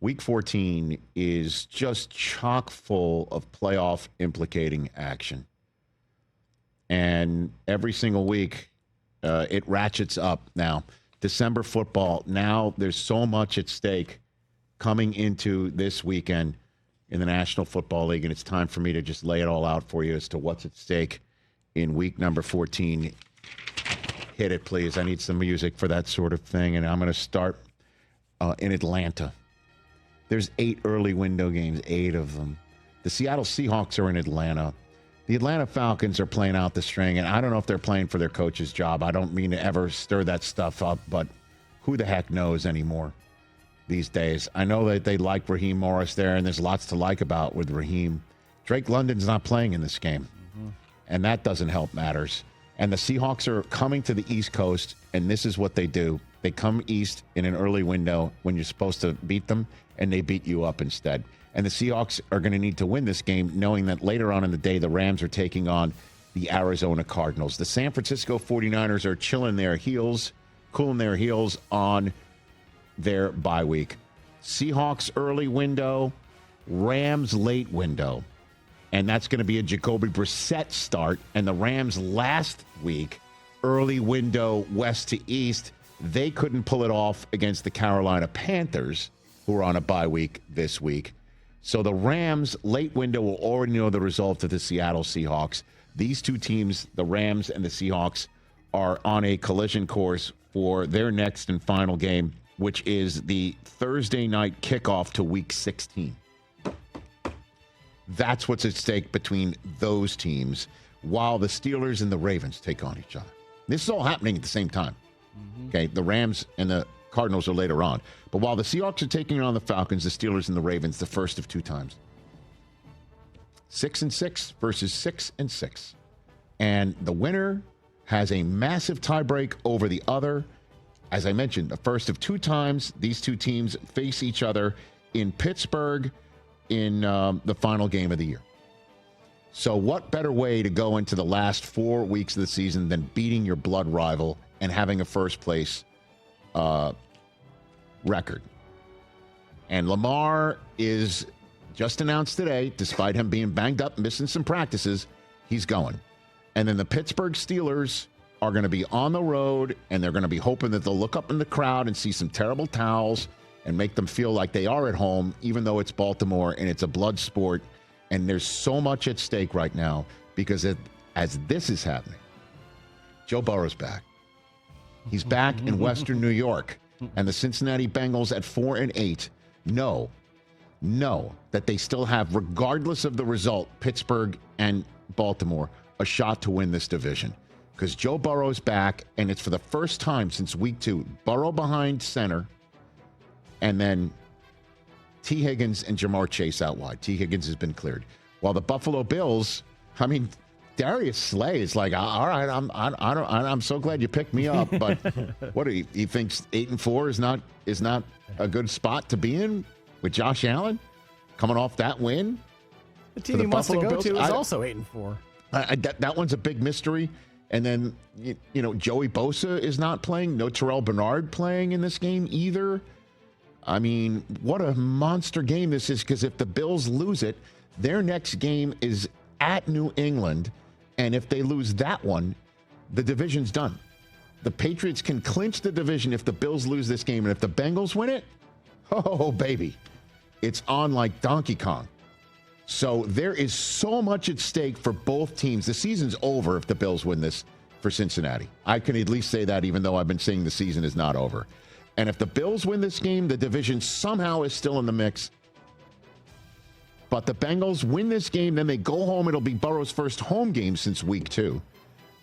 Week 14 is just chock full of playoff implicating action. And every single week, it ratchets up now. December football, now there's so much at stake coming into this weekend in the National Football League, and it's time for me to just lay it all out for you as to what's at stake in week number 14. Hit it, please. I need some music for that sort of thing, and I'm going to start in Atlanta. There's 8 early window games, 8 of them. The Seattle Seahawks are in Atlanta. The Atlanta Falcons are playing out the string, and I don't know if they're playing for their coach's job. I don't mean to ever stir that stuff up, but who the heck knows anymore these days? I know that they like Raheem Morris there, and there's lots to like about with Raheem. Drake London's not playing in this game, and that doesn't help matters. And the Seahawks are coming to the East Coast, and this is what they do. They come east in an early window when you're supposed to beat them, and they beat you up instead. And the Seahawks are going to need to win this game, knowing that later on in the day, the Rams are taking on the Arizona Cardinals. The San Francisco 49ers are cooling their heels on their bye week. Seahawks early window, Rams late window. And that's going to be a Jacoby Brissett start. And the Rams last week, early window west to east, they couldn't pull it off against the Carolina Panthers, who are on a bye week this week. So the Rams late window will already know the result of the Seattle Seahawks. These two teams, the Rams and the Seahawks, are on a collision course for their next and final game, which is the Thursday night kickoff to week 16. That's what's at stake between those teams, while the Steelers and the Ravens take on each other. This is all happening at the same time. Okay, the Rams and the Cardinals are later on. But while the Seahawks are taking on the Falcons, the Steelers and the Ravens, the first of 2 times. 6-6 versus 6-6. And the winner has a massive tiebreak over the other. As I mentioned, the first of 2 times, these 2 teams face each other in Pittsburgh in the final game of the year. So what better way to go into the last 4 weeks of the season than beating your blood rival and having a first place record? And Lamar is just announced today, despite him being banged up, missing some practices, he's going. And then the Pittsburgh Steelers are going to be on the road, and they're going to be hoping that they'll look up in the crowd and see some terrible towels and make them feel like they are at home, even though it's Baltimore and it's a blood sport. And there's so much at stake right now because as this is happening, Joe Burrow's back. He's back in Western New York. And the Cincinnati Bengals at 4-8 know that they still have, regardless of the result, Pittsburgh and Baltimore, a shot to win this division. Because Joe Burrow's back, and it's for the first time since week 2. Burrow behind center, and then T. Higgins and Jamar Chase out wide. T. Higgins has been cleared. While the Buffalo Bills, I mean, Darius Slay is like, all right, I'm so glad you picked me up, but what he thinks 8-4 is not a good spot to be in with Josh Allen coming off that win. The team he wants to go to is also 8-4. That one's a big mystery. And then you know Joey Bosa is not playing. No Terrell Bernard playing in this game either. I mean, what a monster game this is, because if the Bills lose it, their next game is at New England. And if they lose that one, the division's done. The Patriots can clinch the division if the Bills lose this game. And if the Bengals win it, oh, baby, it's on like Donkey Kong. So there is so much at stake for both teams. The season's over if the Bills win this for Cincinnati. I can at least say that, even though I've been saying the season is not over. And if the Bills win this game, the division somehow is still in the mix. But the Bengals win this game, then they go home. It'll be Burrow's first home game since week 2.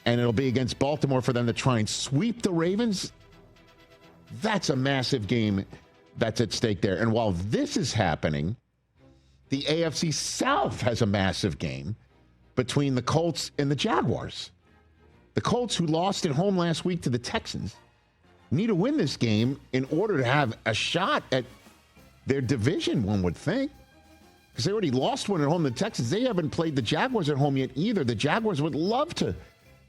And it'll be against Baltimore for them to try and sweep the Ravens. That's a massive game that's at stake there. And while this is happening, the AFC South has a massive game between the Colts and the Jaguars. The Colts, who lost at home last week to the Texans, need to win this game in order to have a shot at their division, one would think. Because they already lost one at home to the Texans. They haven't played the Jaguars at home yet either. The Jaguars would love to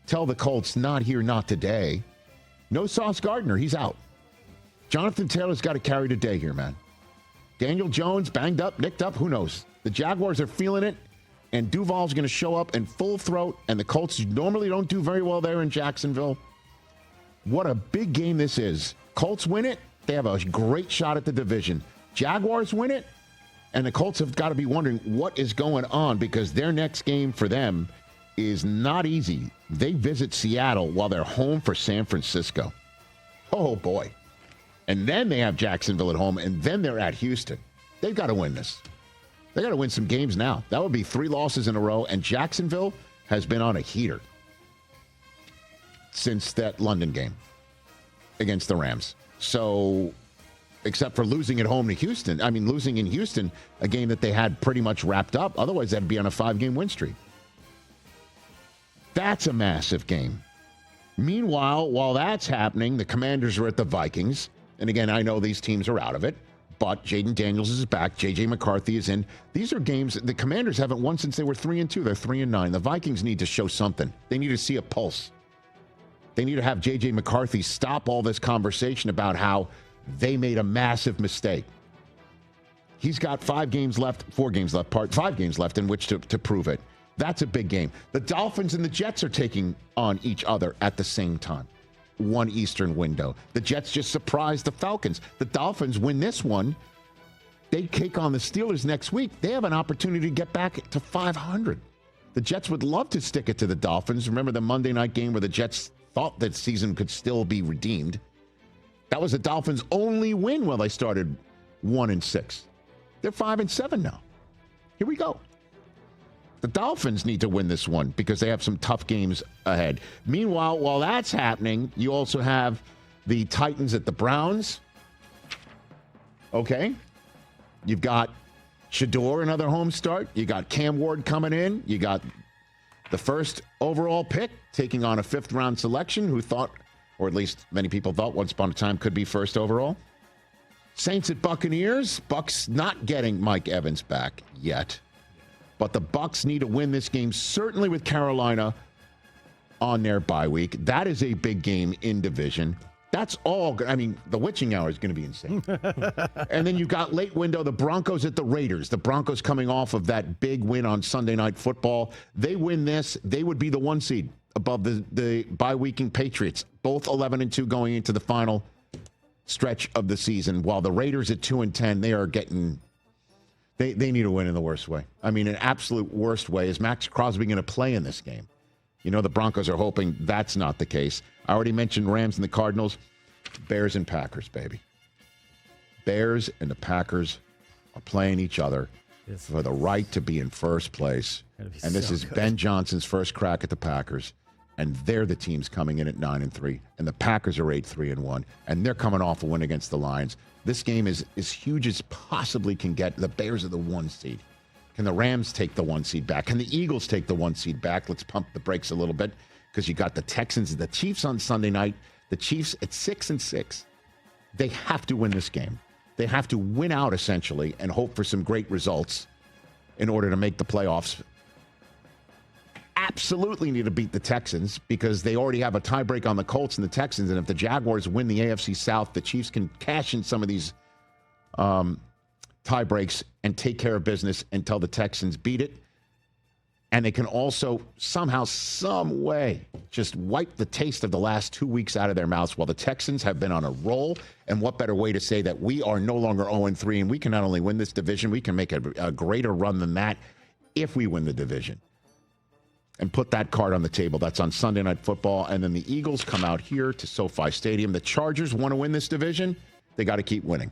tell the Colts, not here, not today. No Sauce Gardner, he's out. Jonathan Taylor's got to carry the day here, man. Daniel Jones banged up, nicked up, who knows? The Jaguars are feeling it, and Duval's going to show up in full throat, and the Colts normally don't do very well there in Jacksonville. What a big game this is. Colts win it, they have a great shot at the division. Jaguars win it, and the Colts have got to be wondering what is going on because their next game for them is not easy. They visit Seattle while they're home for San Francisco. Oh, boy. And then they have Jacksonville at home, and then they're at Houston. They've got to win this. They got to win some games now. That would be 3 losses in a row, and Jacksonville has been on a heater since that London game against the Rams. So, except for losing at home to Houston. I mean, losing in Houston, a game that they had pretty much wrapped up. Otherwise, that'd be on a 5-game win streak. That's a massive game. Meanwhile, while that's happening, the Commanders are at the Vikings. And again, I know these teams are out of it, but Jaden Daniels is back. J.J. McCarthy is in. These are games the Commanders haven't won since they were 3-2. They're 3-9. The Vikings need to show something. They need to see a pulse. They need to have J.J. McCarthy stop all this conversation about how they made a massive mistake. He's got 5 games left in which to prove it. That's a big game. The Dolphins and the Jets are taking on each other at the same time. 1 Eastern window. The Jets just surprised the Falcons. The Dolphins win this one. They take on the Steelers next week. They have an opportunity to get back to 500. The Jets would love to stick it to the Dolphins. Remember the Monday night game where the Jets thought that season could still be redeemed? That was the Dolphins' only win while they started 1-6. They're 5-7 now. Here we go. The Dolphins need to win this one because they have some tough games ahead. Meanwhile, while that's happening, you also have the Titans at the Browns. Okay. You've got Shador, another home start. You got Cam Ward coming in. You got the first overall pick taking on a 5th-round selection who thought, or at least many people thought once upon a time could be first overall. Saints at Buccaneers. Bucs not getting Mike Evans back yet. But the Bucs need to win this game, certainly with Carolina on their bye week. That is a big game in division. That's all. I mean, the witching hour is going to be insane. And then you've got late window, the Broncos at the Raiders. The Broncos coming off of that big win on Sunday Night Football. They win this, they would be the 1 seed above the bye-weeking Patriots. Both 11-2 going into the final stretch of the season. While the Raiders at 2-10, they are getting... They need to win in the worst way. I mean, an absolute worst way. Is Max Crosby going to play in this game? You know, the Broncos are hoping that's not the case. I already mentioned Rams and the Cardinals. Bears and Packers, baby. Bears and the Packers are playing each other for the right to be in first place. And this is Ben Johnson's first crack at the Packers. And they're the teams coming in at 9-3. And the Packers are 8-3-1. And they're coming off a win against the Lions. This game is as huge as possibly can get. The Bears are the 1 seed. Can the Rams take the 1 seed back? Can the Eagles take the 1 seed back? Let's pump the brakes a little bit because you got the Texans and the Chiefs on Sunday night. The Chiefs at 6-6. They have to win this game. They have to win out essentially and hope for some great results in order to make the playoffs. Absolutely need to beat the Texans because they already have a tiebreak on the Colts and the Texans. And if the Jaguars win the AFC South, the Chiefs can cash in some of these tiebreaks and take care of business until the Texans beat it. And they can also somehow, some way, just wipe the taste of the last 2 weeks out of their mouths while the Texans have been on a roll. And what better way to say that we are no longer 0-3 and we can not only win this division, we can make a greater run than that if we win the division. And put that card on the table. That's on Sunday Night Football. And then the Eagles come out here to SoFi Stadium. The Chargers want to win this division. They got to keep winning.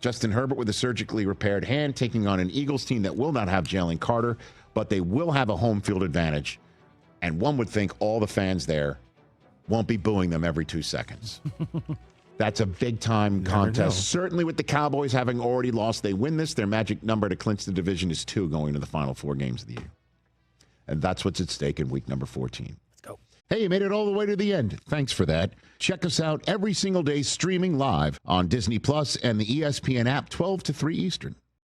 Justin Herbert with a surgically repaired hand taking on an Eagles team that will not have Jalen Carter, but they will have a home field advantage. And one would think all the fans there won't be booing them every 2 seconds. That's a big-time contest. Certainly with the Cowboys having already lost, they win this. Their magic number to clinch the division is 2 going to the final 4 games of the year. And that's what's at stake in week number 14. Let's go. Hey, you made it all the way to the end. Thanks for that. Check us out every single day streaming live on Disney Plus and the ESPN app 12 to 3 Eastern.